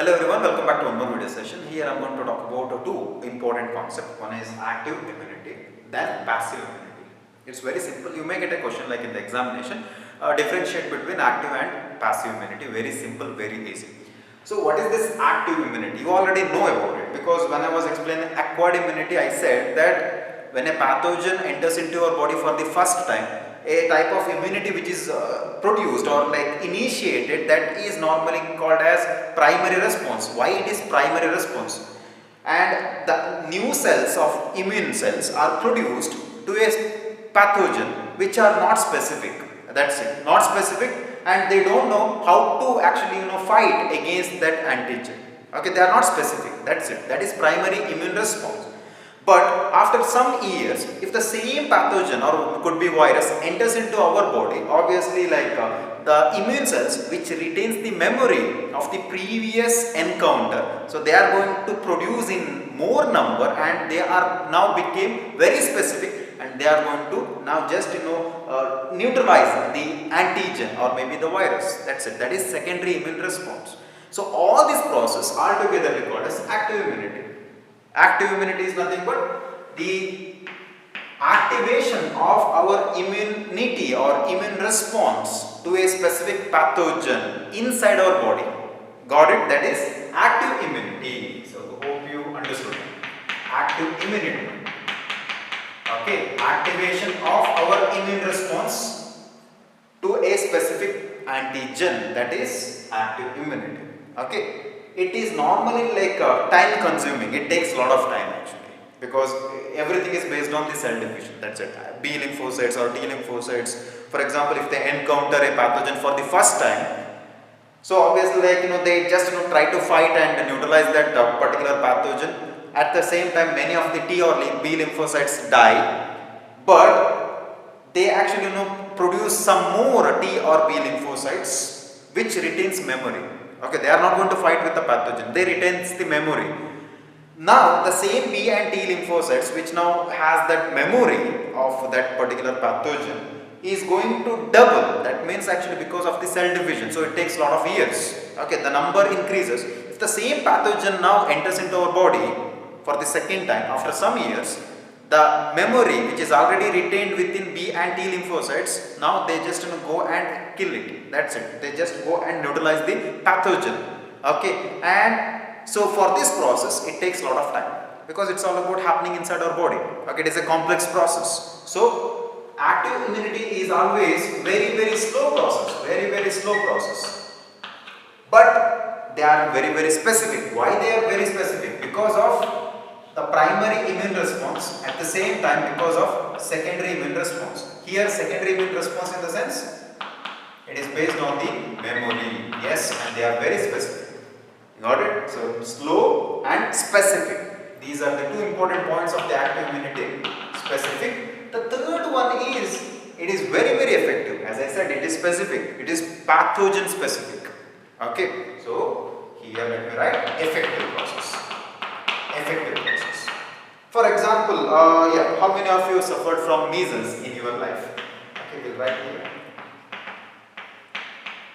Hello everyone, welcome back to one more video session. Here I am going to talk about two important concepts. One is active immunity, then passive immunity. It's very simple. You may get a question like in the examination. Differentiate between active and passive immunity. Very simple, very easy. So what is this active immunity? You already know about it because when I was explaining acquired immunity, I said that when a pathogen enters into your body for the first time, a type of immunity which is produced or like initiated, that is normally called as primary response. Why it is primary response? And the new cells of immune cells are produced to a pathogen which are not specific. That's it, not specific, and they don't know how to actually fight against that antigen. Okay, they are not specific. That's it. That is primary immune response. But after some years, if the same pathogen or could be virus enters into our body, obviously the immune cells which retains the memory of the previous encounter, so they are going to produce in more number and they are now became very specific and they are going to now just neutralize the antigen or maybe the virus. That's it. That is secondary immune response. So all this process altogether called as active immunity. Active immunity is nothing but the activation of our immunity or immune response to a specific pathogen inside our body. Got it? That is active immunity. So hope you understood. Active immunity. Okay, activation of our immune response to a specific antigen, that is active immunity. Okay. It is normally time consuming. It takes a lot of time actually because everything is based on the cell division. That's it. B lymphocytes or T lymphocytes. For example, if they encounter a pathogen for the first time, so obviously they just try to fight and neutralize that particular pathogen. At the same time, many of the T or B lymphocytes die, but they actually produce some more T or B lymphocytes which retains memory. Okay, they are not going to fight with the pathogen. They retains the memory. Now the same B and T lymphocytes which now has that memory of that particular pathogen is going to double. That means actually because of the cell division. So it takes a lot of years. Okay, the number increases. If the same pathogen now enters into our body for the second time after some years, the memory which is already retained within B and T lymphocytes, now they just go and kill it. That's it. They just go and neutralize the pathogen. Okay, and so for this process it takes a lot of time because it's all about happening inside our body. Okay, it is a complex process. So active immunity is always very slow process, very slow process. But they are very specific. Why they are very specific? Because of the primary immune response, at the same time because of secondary immune response. Here secondary immune response in the sense it is based on the memory. Yes, and they are very specific. Got it? So slow and specific. These are the two important points of the active immunity. Specific. The third one is it is very effective. As I said, it is specific. It is pathogen specific. Okay. So here let me write effective process. Effective process. For example, how many of you suffered from measles in your life? Okay, we'll write here.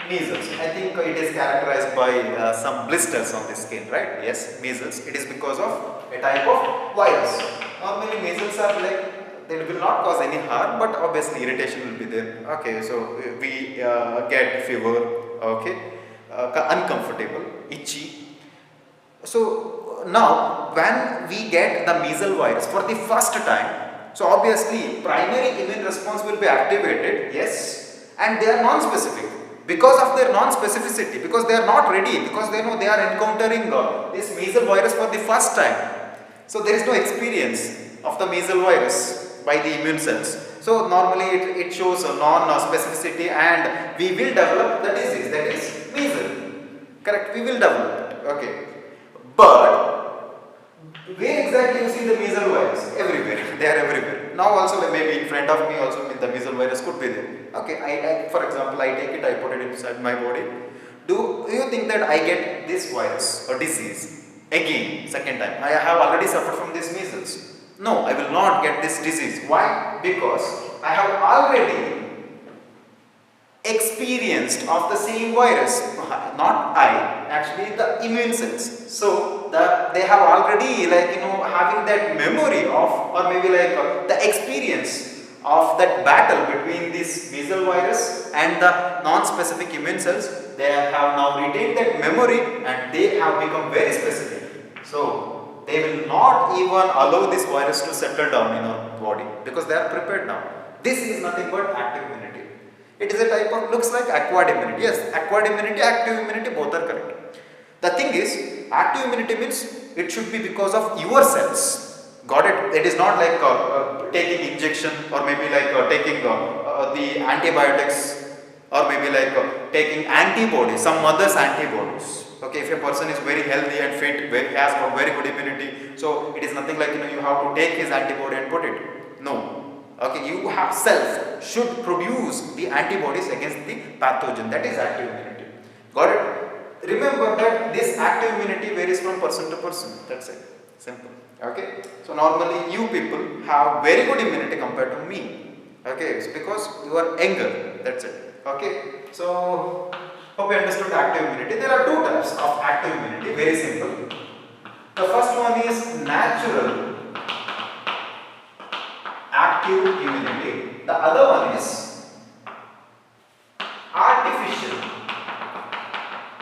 Measles. I think it is characterized by some blisters on the skin, right? Yes, measles. It is because of a type of virus. Normally measles are they will not cause any harm, but obviously irritation will be there. Okay, so we get fever, okay, uncomfortable, itchy. So now when we get the measles virus for the first time, so obviously primary immune response will be activated, yes, and they are non-specific. Because of their non-specificity, because they are not ready, because they know they are encountering this measles virus for the first time. So there is no experience of the measles virus by the immune cells. So normally it shows a non-specificity and we will develop the disease, that is measles. Correct? We will develop it. Okay. But where exactly you see the measles virus? Everywhere. They are everywhere. Now also maybe in front of me also the measles virus could be there. Okay, I for example I take it, I put it inside my body. Do you think that I get this virus or disease again, second time? I have already suffered from this measles. No, I will not get this disease. Why? Because I have already experienced of the same virus, not I actually the immune cells. So they have already having that memory of, or maybe the experience of that battle between this measles virus and the non-specific immune cells. They have now retained that memory and they have become very specific. So they will not even allow this virus to settle down in our body because they are prepared now. This is nothing but active immunity. It is a type of, looks like acquired immunity. Yes, acquired immunity, active immunity, both are correct. The thing is, active immunity means it should be because of your cells. Got it? It is not like taking injection, or maybe taking the antibiotics, or maybe taking antibodies, some mother's antibodies. Okay, if a person is very healthy and fit, has got very good immunity, so it is nothing like you have to take his antibody and put it. No. Okay, you have self should produce the antibodies against the pathogen. That is active immunity. Got it? Remember that this active immunity varies from person to person. That's it. Simple. Okay. So normally you people have very good immunity compared to me. Okay, it's because you are younger. That's it. Okay. So hope you understood active immunity. There are two types of active immunity. Very simple. The first one is natural active immunity. The other one is artificial.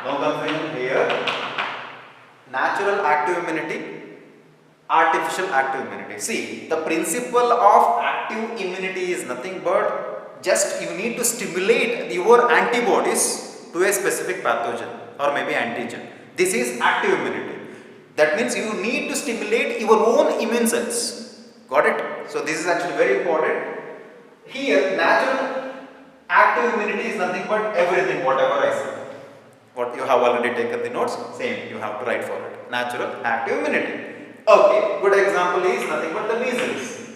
No confusion here. Natural active immunity, artificial active immunity. See, the principle of active immunity is nothing but just you need to stimulate your antibodies to a specific pathogen or maybe antigen. This is active immunity. That means you need to stimulate your own immune cells. Got it? So this is actually very important. Here, natural active immunity is nothing but everything, whatever I said. What you have already taken the notes, same you have to write for it. Natural active immunity. Okay, good example is nothing but the measles.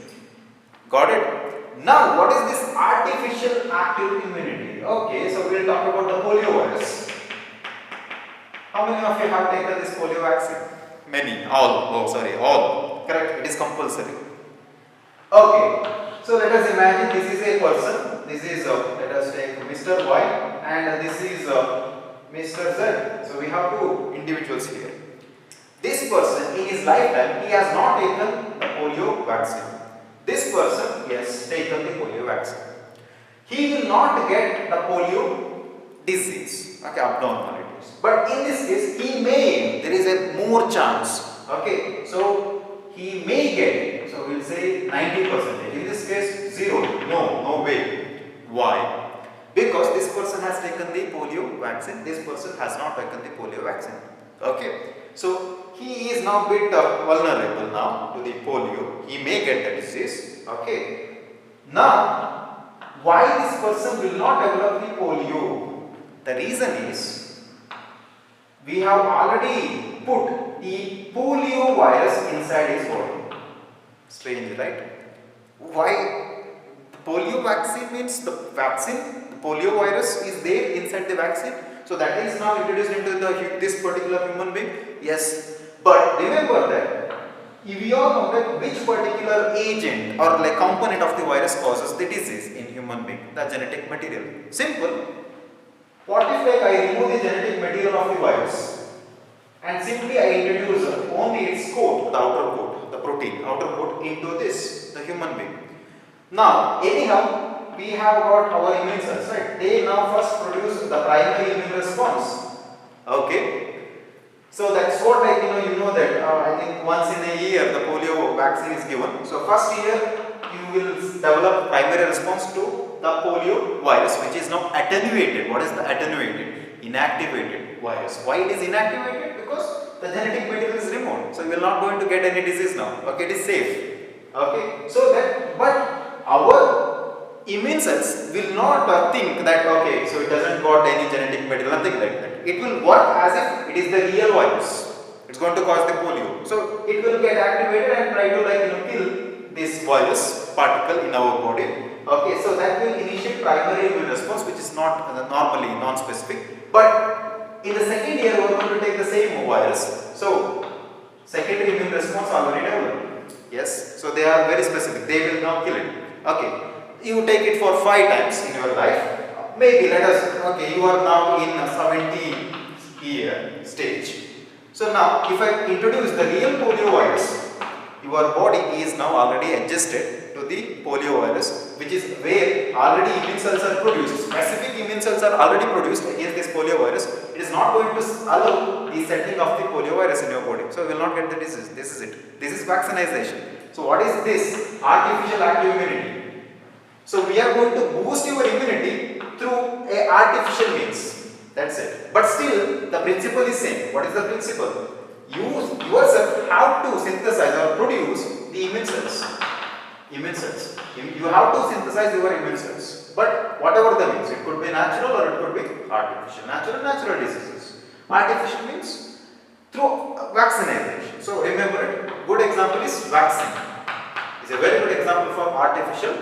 Got it? Now, what is this artificial active immunity? Okay, so we will talk about the polio virus. How many of you have taken this polio vaccine? Many. All. Oh, sorry, all. Correct. It is compulsory. Okay, so let us imagine this is a person. This is let us take Mr. Y and this is Mr. Z. So we have two individuals here. This person in his lifetime he has not taken the polio vaccine. This person has taken the polio vaccine. He will not get the polio disease. Okay, abnormalities. But in this case, he may. There is a more chance. Okay, so he may get it. So we will say 90%. In this case, 0. No way. Why? Because this person has taken the polio vaccine. This person has not taken the polio vaccine. Okay. So he is now a bit vulnerable now to the polio. He may get the disease. Okay. Now, why this person will not develop the polio? The reason is we have already put the polio virus inside his body. Strange, right? Why? The polio vaccine means the vaccine, the polio virus is there inside the vaccine. So that is now introduced into this particular human being. Yes, but remember that if we all know that which particular agent or component of the virus causes the disease in human being, the genetic material. Simple. What if I remove the genetic material of the virus and simply I introduce only its coat, the outer coat, the protein, outer coat into this, the human being. Now, anyhow, we have got our immune cells, right? They now first produce the primary immune response. Okay. So that's what you know that I think once in a year the polio vaccine is given. So first year you will develop primary response to the polio virus, which is now attenuated. What is the attenuated? Inactivated virus. Why it is inactivated? Because the genetic material is removed. So you will not going to get any disease now. Okay, it is safe. Okay. So that, but our immune cells will not think that okay, so it doesn't got any genetic material, nothing like that. It will work as if it is the real virus. It's going to cause the polio. So it will get activated and try to kill this virus particle in our body. Okay, so that will initiate primary immune response, which is not normally non-specific. But in the second year, we are going to take the same virus. So secondary immune response already developed. Yes, so they are very specific. They will now kill it. Okay. You take it for 5 times in your life. Maybe let us, okay, you are now in 70 here stage. So now if I introduce the real poliovirus, your body is now already adjusted to the poliovirus, which is where already immune cells are produced. Specific immune cells are already produced against this poliovirus. It is not going to allow the settling of the poliovirus in your body. So you will not get the disease. This is it. This is vaccination. So what is this? Artificial active immunity. So we are going to boost your immunity through a artificial means. That's it. But still the principle is same. What is the principle? You yourself have to synthesize or produce the immune cells. Immune cells. You have to synthesize your immune cells. But whatever the means, it could be natural or it could be artificial. Natural diseases. Artificial means through vaccination. So remember it. Good example is vaccine. It's a very good example for artificial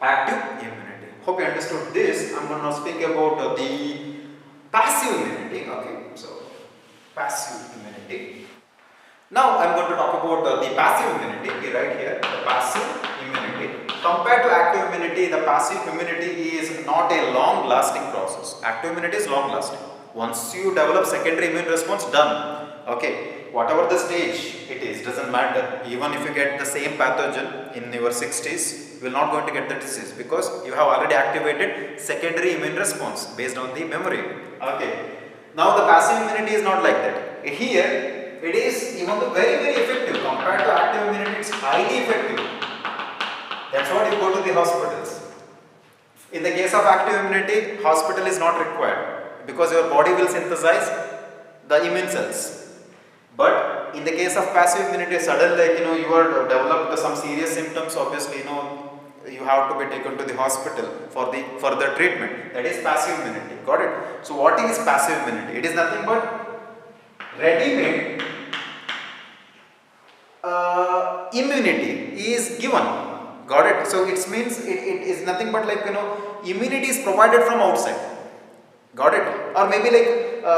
active immunity. Hope you understood this. I'm going to speak about the passive immunity. Okay. So passive immunity. Now I am going to talk about the passive immunity. We write here the passive immunity. Compared to active immunity, the passive immunity is not a long lasting process. Active immunity is long lasting. Once you develop secondary immune response, done. Okay, whatever the stage it is, doesn't matter. Even if you get the same pathogen in your 60s, you will not going to get the disease because you have already activated secondary immune response based on the memory. Okay. Now the passive immunity is not like that. Here it is even though very effective compared to active immunity. It's highly effective. That's why you go to the hospitals. In the case of active immunity, hospital is not required because your body will synthesize the immune cells. But in the case of passive immunity, suddenly you are developed some serious symptoms. Obviously, you have to be taken to the hospital for the further treatment. That is passive immunity. Got it? So what is passive immunity? It is nothing but ready-made immunity is given. Got it? So it means it is nothing but immunity is provided from outside. Got it? Or maybe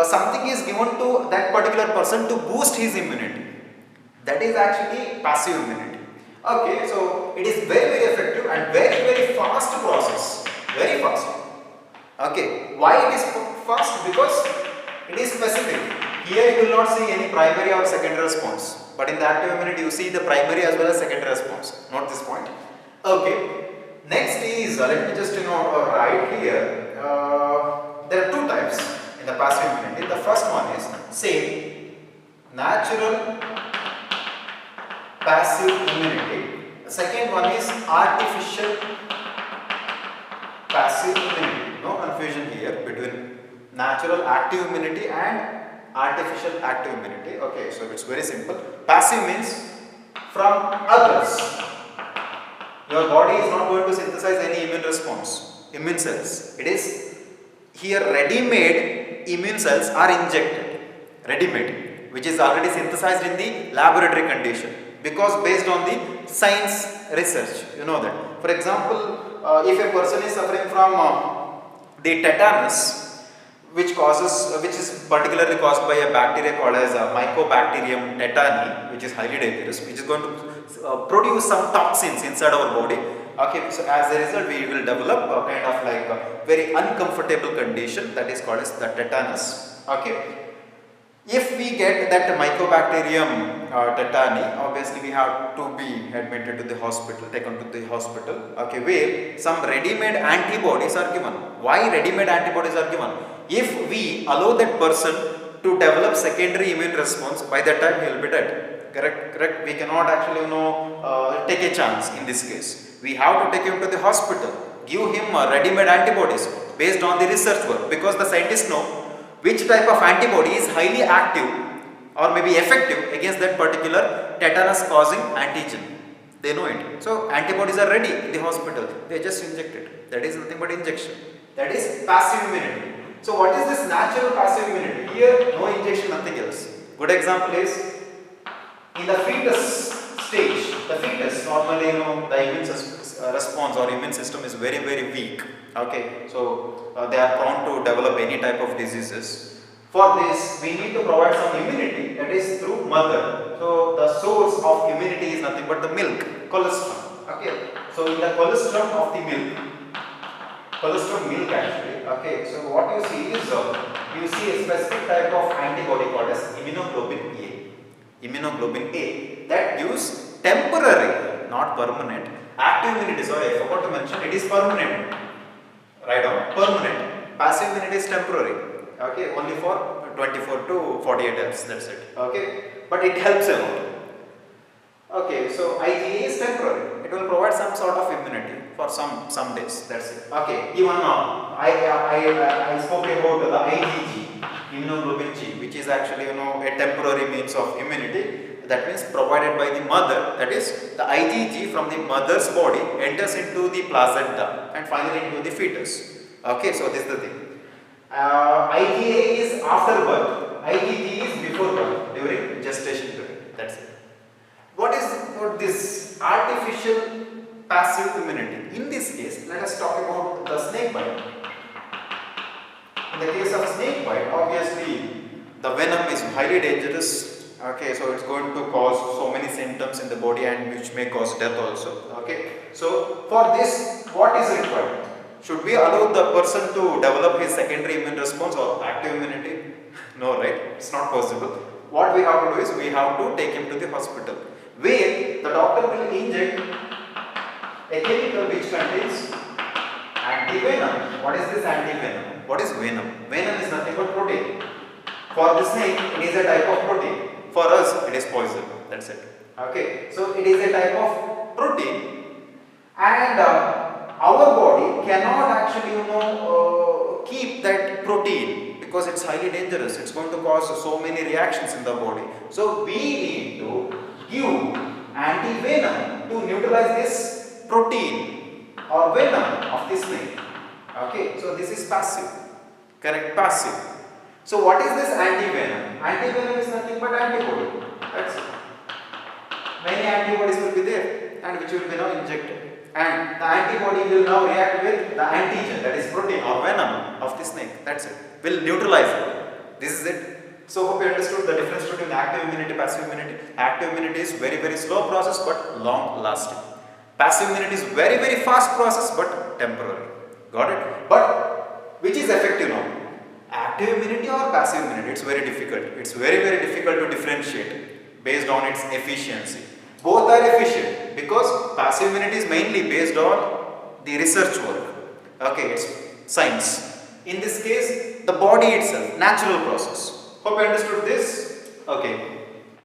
something is given to that particular person to boost his immunity. That is actually passive immunity. Okay, so it is very effective and very fast process. Very fast. Okay, why it is fast? Because it is specific. Here you will not see any primary or secondary response. But in the active immunity you see the primary as well as secondary response. Note this point. Okay, next is, let me just write here. There are two types in the passive immunity. The first one is same natural passive immunity. The second one is artificial passive immunity. No confusion here between natural active immunity and artificial active immunity. Okay, so it's very simple. Passive means from others. Your body is not going to synthesize any immune response, immune cells. It is here ready-made immune cells are injected. Ready-made, which is already synthesized in the laboratory condition. Because based on the science research, you know that. For example, if a person is suffering from the tetanus, which is particularly caused by a bacteria called as Mycobacterium tetani, which is highly dangerous, which is going to produce some toxins inside our body. Okay, so as a result, we will develop a kind of a very uncomfortable condition that is called as the tetanus. Okay. If we get that Mycobacterium tetani, obviously we have to be admitted to the hospital, taken to the hospital, okay, where some ready-made antibodies are given. Why ready-made antibodies are given? If we allow that person to develop secondary immune response, by that time he will be dead. Correct? We cannot actually take a chance in this case. We have to take him to the hospital, give him ready-made antibodies based on the research work, because the scientists know which type of antibody is highly active or maybe effective against that particular tetanus causing antigen. They know it. So antibodies are ready in the hospital. They just inject it. That is nothing but injection. That is passive immunity. So what is this natural passive immunity? Here no injection, nothing else. Good example is in the fetus stage. The fetus normally the immune response or immune system is very weak. Okay, so they are prone to develop any type of diseases. For this, we need to provide some immunity, that is through mother. So the source of immunity is nothing but the milk, colostrum. Okay, so in the colostrum of the milk, colostrum milk actually. Okay, so what you see is you see a specific type of antibody called as immunoglobulin A. Immunoglobulin A that gives temporary, not permanent, active immunity. Sorry, I forgot to mention it is permanent. Right on, permanent. Passive immunity is temporary. Okay, only for 24 to 48 hours. That's it. Okay, but it helps a lot. Okay, so IgA is temporary. It will provide some sort of immunity for some days. That's it. Okay, even now I spoke about the IgG, immunoglobulin G, which is actually a temporary means of immunity. That means provided by the mother. That is the IgG from the mother's body enters into the placenta and finally into the fetus. Okay, so this is the thing. IgA is after birth. IgG is before birth during gestation period. That's it. What is this artificial passive immunity? In this case, let us talk about the snake bite. In the case of snake bite, obviously the venom is highly dangerous. Okay, so it's going to cause so many symptoms in the body and which may cause death also. Okay, so for this, what is required? Should we allow the person to develop his secondary immune response or active immunity? No, right? It's not possible. What we have to do is we have to take him to the hospital, where the doctor will inject a chemical which contains antivenom. What is this antivenom? What is venom? Venom is nothing but protein. For the snake, it is a type of protein. For us, it is poison. That's it. Okay. So it is a type of protein, and our body cannot actually, keep that protein because it's highly dangerous. It's going to cause so many reactions in the body. So we need to give antivenom to neutralize this protein or venom of the snake. Okay. So this is passive. Correct? Passive. So what is this antivenom? Antivenom is nothing but antibody. That's it. Many antibodies will be there and which will be now injected. And the antibody will now react with the antigen, that is protein or venom of the snake. That's it. Will neutralize it. This is it. So hope you understood the difference between active immunity, passive immunity. Active immunity is very, very slow process but long lasting. Passive immunity is very, very fast process but temporary. Got it? But which is effective now? Active immunity or passive immunity? It's very difficult. It's very, very difficult to differentiate based on its efficiency. Both are efficient because passive immunity is mainly based on the research work. Okay, it's science. In this case, the body itself, natural process. Hope you understood this. Okay.